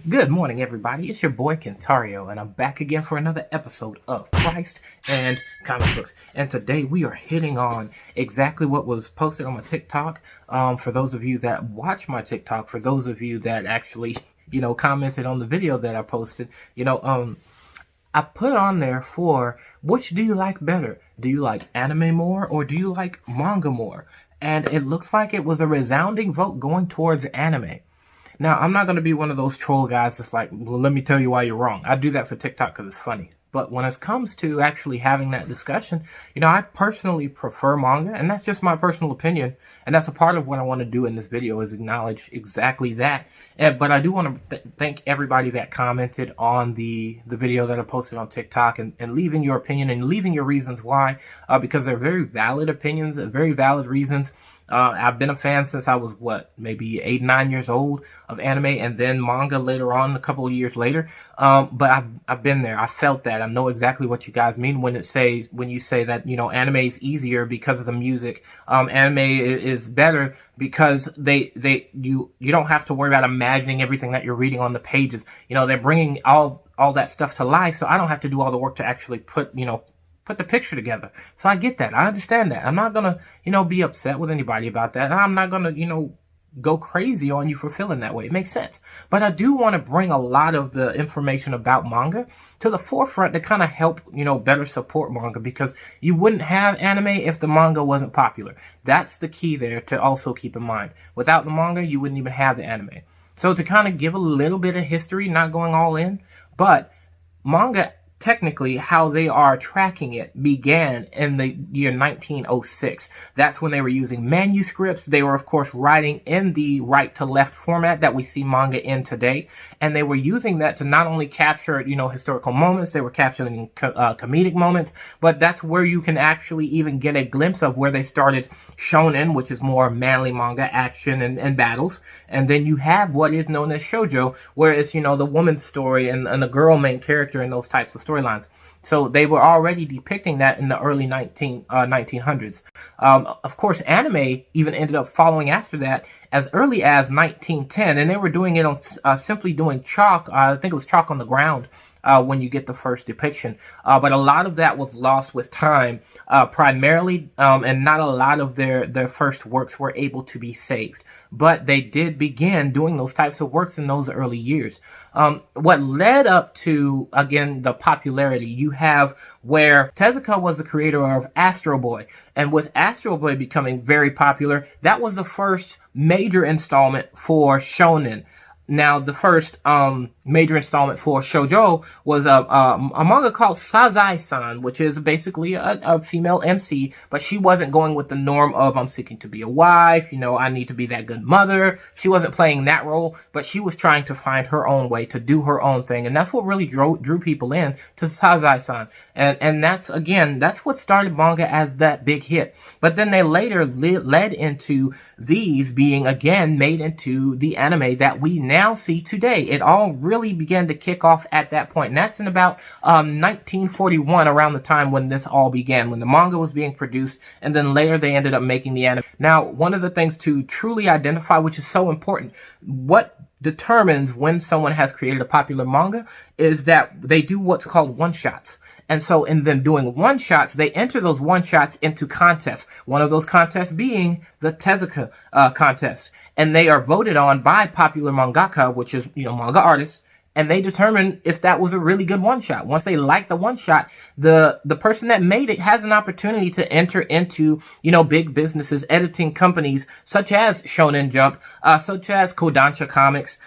Good morning, everybody. It's your boy Kentario, and I'm back again for another episode of Christ and Comic Books. And today we are hitting on exactly what was posted on my TikTok. For those of you that watch my TikTok, for those of you that actually, commented on the video that I posted, I put on there for which do you like better? Do you like anime more or do you like manga more? And it looks like it was a resounding vote going towards anime. Now, I'm not going to be one of those troll guys that's like, well, let me tell you why you're wrong. I do that for TikTok because it's funny. But when it comes to actually having that discussion, I personally prefer manga, and that's just my personal opinion. And that's a part of what I want to do in this video is acknowledge exactly that. But I do want to thank everybody that commented on the video that I posted on TikTok and leaving your opinion and leaving your reasons why, because they're very valid opinions and very valid reasons. I've been a fan since I was, maybe 8, 9 years old of anime, and then manga later on, a couple of years later. But I've been there. I felt that. I know exactly what you guys mean when you say that, anime is easier because of the music. Anime is better because you don't have to worry about imagining everything that you're reading on the pages. They're bringing all that stuff to life, so I don't have to do all the work to actually put the picture together. So I get that. I understand that. I'm not gonna, be upset with anybody about that. I'm not gonna, go crazy on you for feeling that way. It makes sense. But I do want to bring a lot of the information about manga to the forefront to kind of help, better support manga, because you wouldn't have anime if the manga wasn't popular. That's the key there to also keep in mind. Without the manga, you wouldn't even have the anime. So to kind of give a little bit of history, not going all in, but manga, technically, how they are tracking it began in the year 1906. That's when they were using manuscripts. They were, of course, writing in the right-to-left format that we see manga in today. And they were using that to not only capture, historical moments, they were capturing comedic moments, but that's where you can actually even get a glimpse of where they started shonen, which is more manly manga, action and battles. And then you have what is known as shoujo, where it's, the woman's story and the girl main character in those types of storylines. So they were already depicting that in the early 1900s. Of course, anime even ended up following after that as early as 1910, and they were doing it on simply doing chalk. I think it was chalk on the ground when you get the first depiction. But a lot of that was lost with time, primarily, and not a lot of their first works were able to be saved. But they did begin doing those types of works in those early years. What led up to, again, the popularity, you have where Tezuka was the creator of Astro Boy. And with Astro Boy becoming very popular, that was the first major installment for shonen. Now, the first major installment for shoujo was a manga called Sazai-san, which is basically a female MC, but she wasn't going with the norm of I'm seeking to be a wife, I need to be that good mother. She wasn't playing that role, but she was trying to find her own way, to do her own thing, and that's what really drew people in to Sazai-san. And that's what started manga as that big hit. But then they later led into these being again made into the anime that we now see today. It all really began to kick off at that point, and that's in about 1941, around the time when this all began, when the manga was being produced, and then later they ended up making the anime. Now, one of the things to truly identify, which is so important, what determines when someone has created a popular manga is that they do what's called one-shots. And so in them doing one-shots, they enter those one-shots into contests. One of those contests being the Tezuka contest. And they are voted on by popular mangaka, which is, manga artists. And they determine if that was a really good one-shot. Once they like the one-shot, the person that made it has an opportunity to enter into, big businesses, editing companies, such as Shonen Jump, such as Kodansha Comics,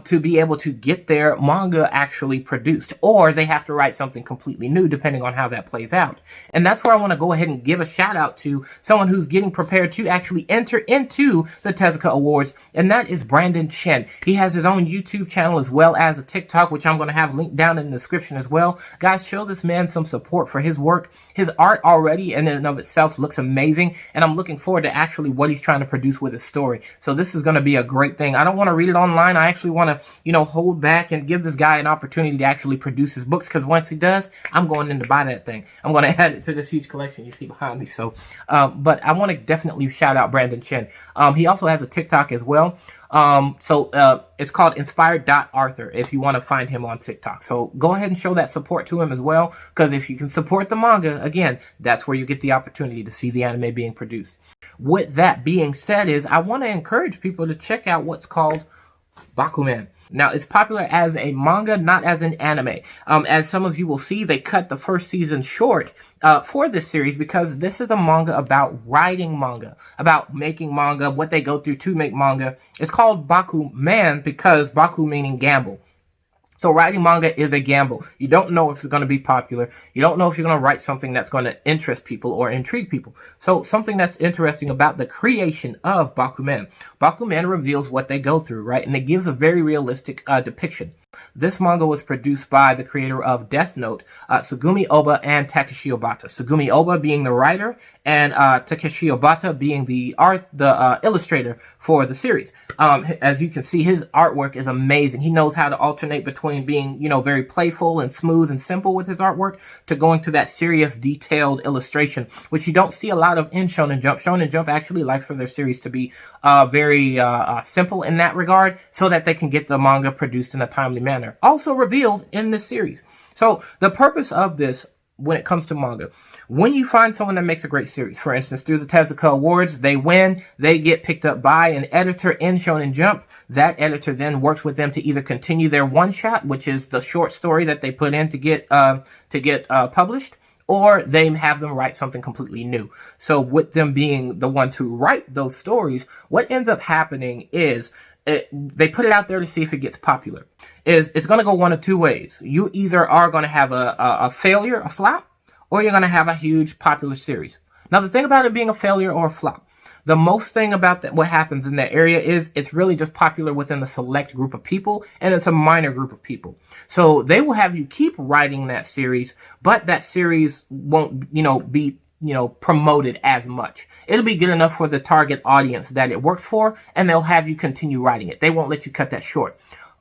to be able to get their manga actually produced. Or they have to write something completely new, depending on how that plays out. And that's where I want to go ahead and give a shout-out to someone who's getting prepared to actually enter into the Tezuka Awards, and that is Brandon Chen. He has his own YouTube channel as well as a TikTok, which I'm going to have linked down in the description as well. Guys, show this man some support for his work. His art already in and of itself looks amazing, and I'm looking forward to actually what he's trying to produce with his story. So this is going to be a great thing. I don't want to read it online. I actually want to, hold back and give this guy an opportunity to actually produce his books, because once he does, I'm going in to buy that thing. I'm going to add it to this huge collection you see behind me. So, but I want to definitely shout out Brandon Chen. He also has a TikTok as well. It's called inspired.arthur if you want to find him on TikTok. So go ahead and show that support to him as well, because if you can support the manga, again, that's where you get the opportunity to see the anime being produced. With that being said, I want to encourage people to check out what's called Bakuman. Now, it's popular as a manga, not as an anime. As some of you will see, they cut the first season short for this series because this is a manga about writing manga, about making manga, what they go through to make manga. It's called Bakuman because Baku meaning gamble. So writing manga is a gamble. You don't know if it's going to be popular. You don't know if you're going to write something that's going to interest people or intrigue people. So something that's interesting about the creation of Bakuman. Bakuman reveals what they go through, right? And it gives a very realistic depiction. This manga was produced by the creator of Death Note, Tsugumi Oba and Takeshi Obata. Tsugumi Oba being the writer and Takeshi Obata being the illustrator for the series. As you can see, his artwork is amazing. He knows how to alternate between being, very playful and smooth and simple with his artwork to going to that serious, detailed illustration, which you don't see a lot of in Shonen Jump. Shonen Jump actually likes for their series to be very simple in that regard so that they can get the manga produced in a timely manner. Also revealed in this series. So the purpose of this, when it comes to manga, when you find someone that makes a great series, for instance, through the Tezuka Awards, they win, they get picked up by an editor in Shonen Jump. That editor then works with them to either continue their one-shot, which is the short story that they put in to get published, or they have them write something completely new. So with them being the one to write those stories, what ends up happening is they put it out there to see if it gets popular. It's going to go one of two ways. You either are going to have a failure, a flop, or you're going to have a huge popular series. Now, the thing about it being a failure or a flop, the most thing about that, what happens in that area is it's really just popular within a select group of people, and it's a minor group of people. So they will have you keep writing that series, but that series won't, be promoted as much. It'll be good enough for the target audience that it works for, and they'll have you continue writing it. They won't let you cut that short.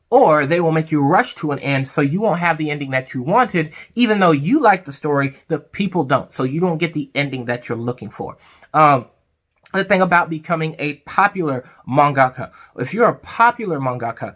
Or they will make you rush to an end so you won't have the ending that you wanted, even though you like the story, the people don't. So you don't get the ending that you're looking for. The thing about becoming a popular mangaka, if you're a popular mangaka,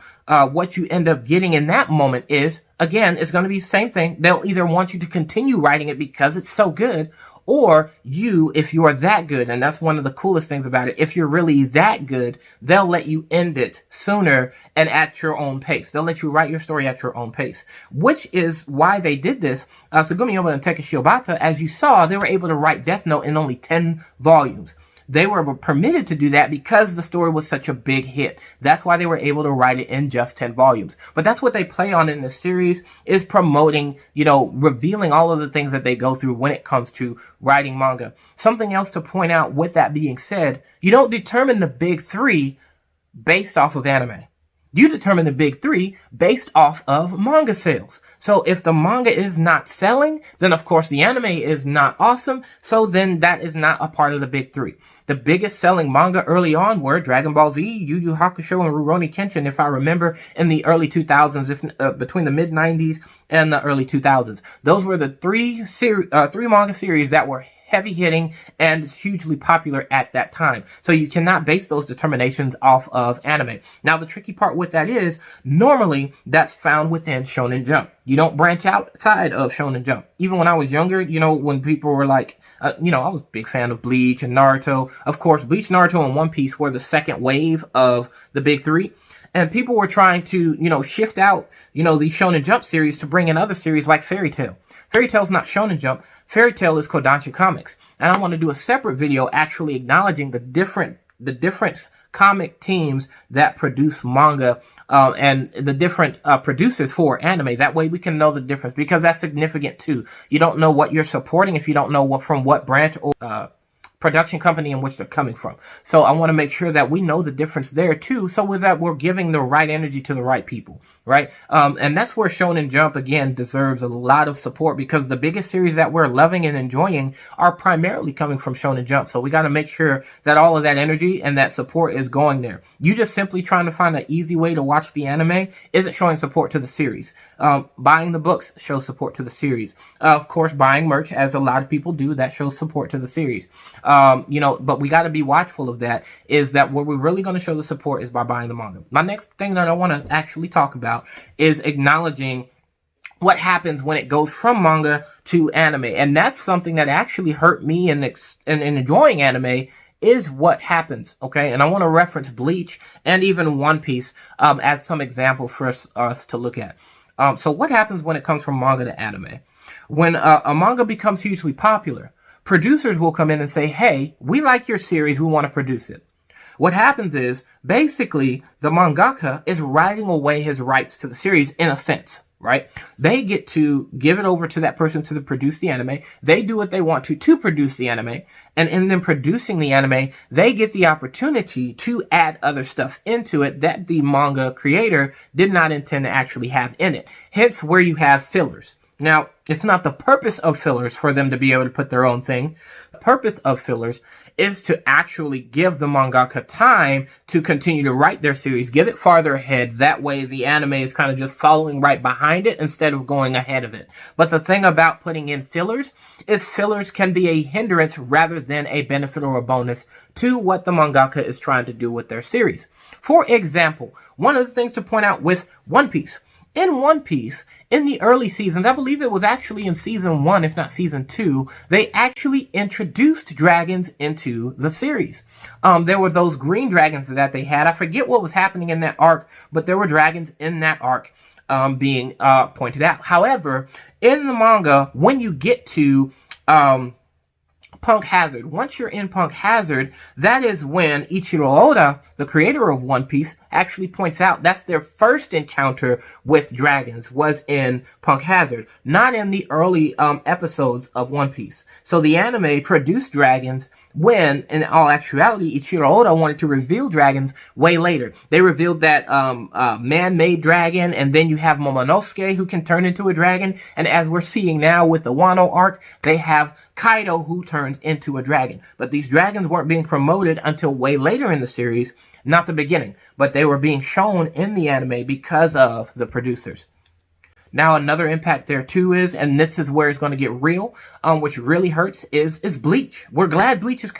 what you end up getting in that moment is, again, it's going to be the same thing. They'll either want you to continue writing it because it's so good, or you, if you are that good, and that's one of the coolest things about it, if you're really that good, they'll let you end it sooner and at your own pace. They'll let you write your story at your own pace, which is why they did this. Tsugumi Oba and Takeshi Obata, as you saw, they were able to write Death Note in only 10 volumes. They were permitted to do that because the story was such a big hit. That's why they were able to write it in just 10 volumes. But that's what they play on in this series, is promoting, revealing all of the things that they go through when it comes to writing manga. Something else to point out with that being said, you don't determine the big three based off of anime. You determine the big three based off of manga sales. So if the manga is not selling, then of course the anime is not awesome. So then that is not a part of the big three. The biggest selling manga early on were Dragon Ball Z, Yu Yu Hakusho, and Rurouni Kenshin, if I remember, in the early 2000s, between the mid-90s and the early 2000s. Those were the three manga series that were heavy hitting and hugely popular at that time. So you cannot base those determinations off of anime. Now, the tricky part with that is, normally that's found within Shonen Jump. You don't branch outside of Shonen Jump. Even when I was younger, when people were like, I was a big fan of Bleach and Naruto. Of course, Bleach, Naruto, and One Piece were the second wave of the big three. And people were trying to, shift out, the Shonen Jump series to bring in other series like Fairy Tail. Fairy Tail's not Shonen Jump. Fairy Tail is Kodansha Comics. And I want to do a separate video actually acknowledging the different comic teams that produce manga and the different producers for anime. That way we can know the difference, because that's significant too. You don't know what you're supporting if you don't know from what branch or production company in which they're coming from. So I want to make sure that we know the difference there too, so with that we're giving the right energy to the right people. right? And that's where Shonen Jump, again, deserves a lot of support, because the biggest series that we're loving and enjoying are primarily coming from Shonen Jump. So we got to make sure that all of that energy and that support is going there. You just simply trying to find an easy way to watch the anime isn't showing support to the series. Buying the books shows support to the series. Of course, buying merch, as a lot of people do, that shows support to the series. But we got to be watchful of that, is that where we're really going to show the support is by buying the manga. My next thing that I want to actually talk about is acknowledging what happens when it goes from manga to anime. And that's something that actually hurt me in enjoying anime, is what happens, okay? And I want to reference Bleach and even One Piece as some examples for us to look at. So what happens when it comes from manga to anime? When a manga becomes hugely popular, producers will come in and say, hey, we like your series, we want to produce it. What happens is, basically, the mangaka is writing away his rights to the series in a sense, right? They get to give it over to that person to produce the anime. They do what they want to produce the anime. And in them producing the anime, they get the opportunity to add other stuff into it that the manga creator did not intend to actually have in it. Hence where you have fillers. Now, it's not the purpose of fillers for them to be able to put their own thing. The purpose of fillers is to actually give the mangaka time to continue to write their series, get it farther ahead. That way the anime is kind of just following right behind it instead of going ahead of it. But the thing about putting in fillers is fillers can be a hindrance rather than a benefit or a bonus to what the mangaka is trying to do with their series. For example, one of the things to point out with One Piece. In One Piece, in the early seasons, I believe it was actually in season 1, if not season 2, they actually introduced dragons into the series. There were those green dragons that they had. I forget what was happening in that arc, but there were dragons in that arc being pointed out. However, in the manga, when you get to Punk Hazard. Once you're in Punk Hazard, that is when Ichiro Oda, the creator of One Piece, actually points out that's their first encounter with dragons was in Punk Hazard, not in the early episodes of One Piece. So the anime produced dragons when, in all actuality, Ichiro Oda wanted to reveal dragons way later. They revealed that man-made dragon, and then you have Momonosuke, who can turn into a dragon, and as we're seeing now with the Wano arc, they have Kaido, who turns into a dragon. But these dragons weren't being promoted until way later in the series, not the beginning, but they were being shown in the anime because of the producers. Now, another impact there too is, and this is where it's going to get real, which really hurts, is Bleach. We're glad Bleach is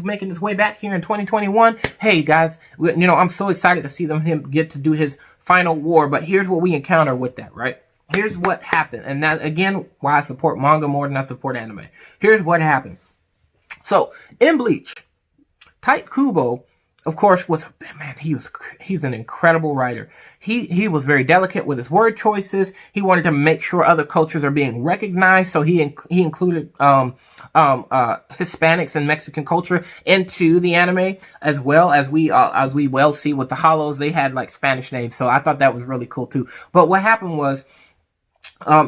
making its way back here in 2021. Hey guys, I'm so excited to see him get to do his final war. But here's what we encounter with that, right? Here's what happened, and that again, why I support manga more than I support anime. Here's what happened. So in Bleach, Tite Kubo, of course, he's an incredible writer. He was very delicate with his word choices. He wanted to make sure other cultures are being recognized, so he included Hispanics and Mexican culture into the anime, as well as we well see with the Hollows. They had like Spanish names, so I thought that was really cool too. But what happened was,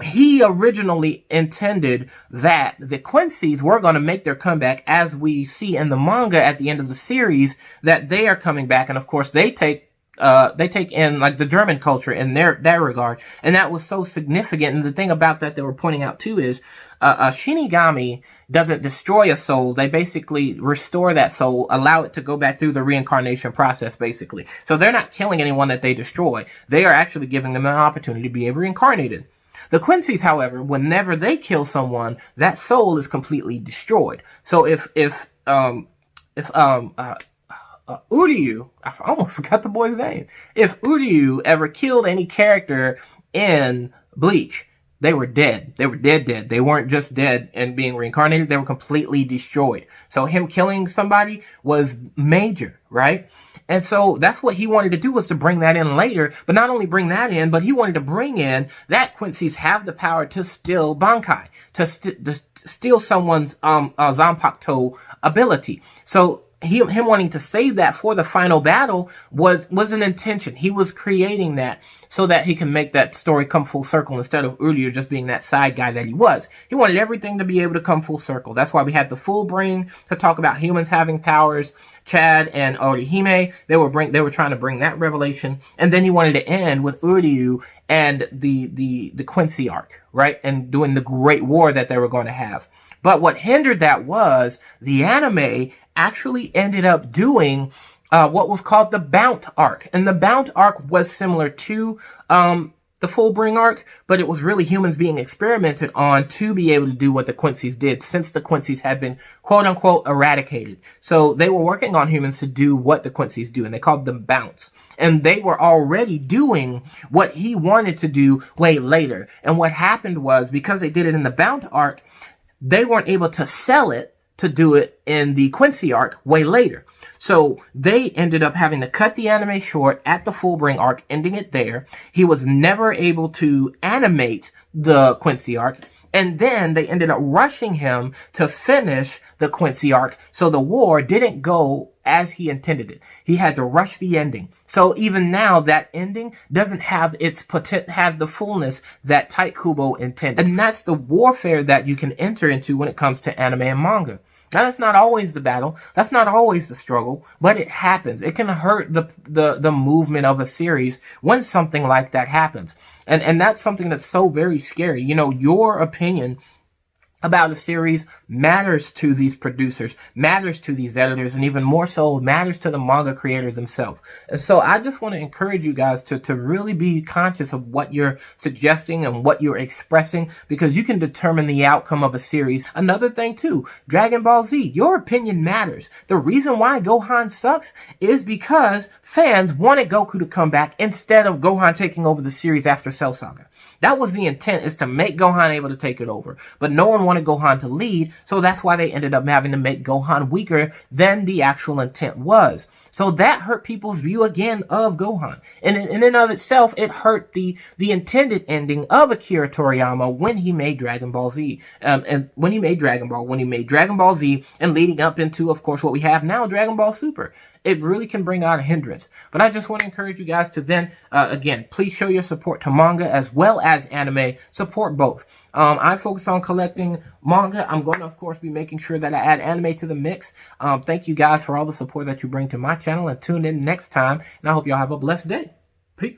he originally intended that the Quincy's were going to make their comeback, as we see in the manga at the end of the series, that they are coming back. And of course, they take in like the German culture in their regard. And that was so significant. And the thing about that they were pointing out too is, a Shinigami doesn't destroy a soul. They basically restore that soul, allow it to go back through the reincarnation process, basically. So they're not killing anyone that they destroy. They are actually giving them an opportunity to be reincarnated. The Quincy's, however, whenever they kill someone, that soul is completely destroyed. So if Uryu, I almost forgot the boy's name. If Uryu ever killed any character in Bleach, they were dead. They were dead. They weren't just dead and being reincarnated. They were completely destroyed. So him killing somebody was major, right? And so that's what he wanted to do, was to bring that in later. But not only bring that in, but he wanted to bring in that Quincy's have the power to steal Bankai, to steal someone's Zanpakuto ability. So him wanting to save that for the final battle was an intention. He was creating that so that he can make that story come full circle instead of earlier just being that side guy that he was. He wanted everything to be able to come full circle. That's why we had the full bring to talk about humans having powers. Chad and Orihime, they were trying to bring that revelation, and then he wanted to end with Uryu and the Quincy arc, right? And doing the Great War that they were going to have. But what hindered that was the anime actually ended up doing what was called the Bount arc. And the Bount arc was similar to the Full Bring arc, but it was really humans being experimented on to be able to do what the Quincy's did, since the Quincy's had been quote-unquote eradicated. So they were working on humans to do what the Quincy's do, and they called them Bounts. And they were already doing what he wanted to do way later. And what happened was, because they did it in the Bount arc, they weren't able to sell it to do it in the Quincy arc way later. So they ended up having to cut the anime short at the Full Bring arc, ending it there. He was never able to animate the Quincy arc. And then they ended up rushing him to finish the Quincy arc. So the war didn't go as he intended it. He had to rush the ending. So even now, that ending doesn't have the fullness that Tite Kubo intended. And that's the warfare that you can enter into when it comes to anime and manga. Now, that's not always the battle. That's not always the struggle, but it happens. It can hurt the movement of a series when something like that happens. And that's something that's so very scary. You know, your opinion about a series matters to these producers, matters to these editors, and even more so matters to the manga creator themselves. And so I just want to encourage you guys to really be conscious of what you're suggesting and what you're expressing, because you can determine the outcome of a series. Another thing too, Dragon Ball Z, your opinion matters. The reason why Gohan sucks is because fans wanted Goku to come back instead of Gohan taking over the series after Cell Saga. That was the intent, is to make Gohan able to take it over. But no one wanted Gohan to lead, so that's why they ended up having to make Gohan weaker than the actual intent was. So that hurt people's view again of Gohan. And in and of itself, it hurt the intended ending of Akira Toriyama when he made Dragon Ball Z. And when he made Dragon Ball Z, and leading up into, of course, what we have now, Dragon Ball Super. It really can bring out a hindrance. But I just want to encourage you guys to then, again, please show your support to manga as well as anime. Support both. I focus on collecting manga. I'm going to, of course, be making sure that I add anime to the mix. Thank you guys for all the support that you bring to my channel. And tune in next time. And I hope y'all have a blessed day. Peace.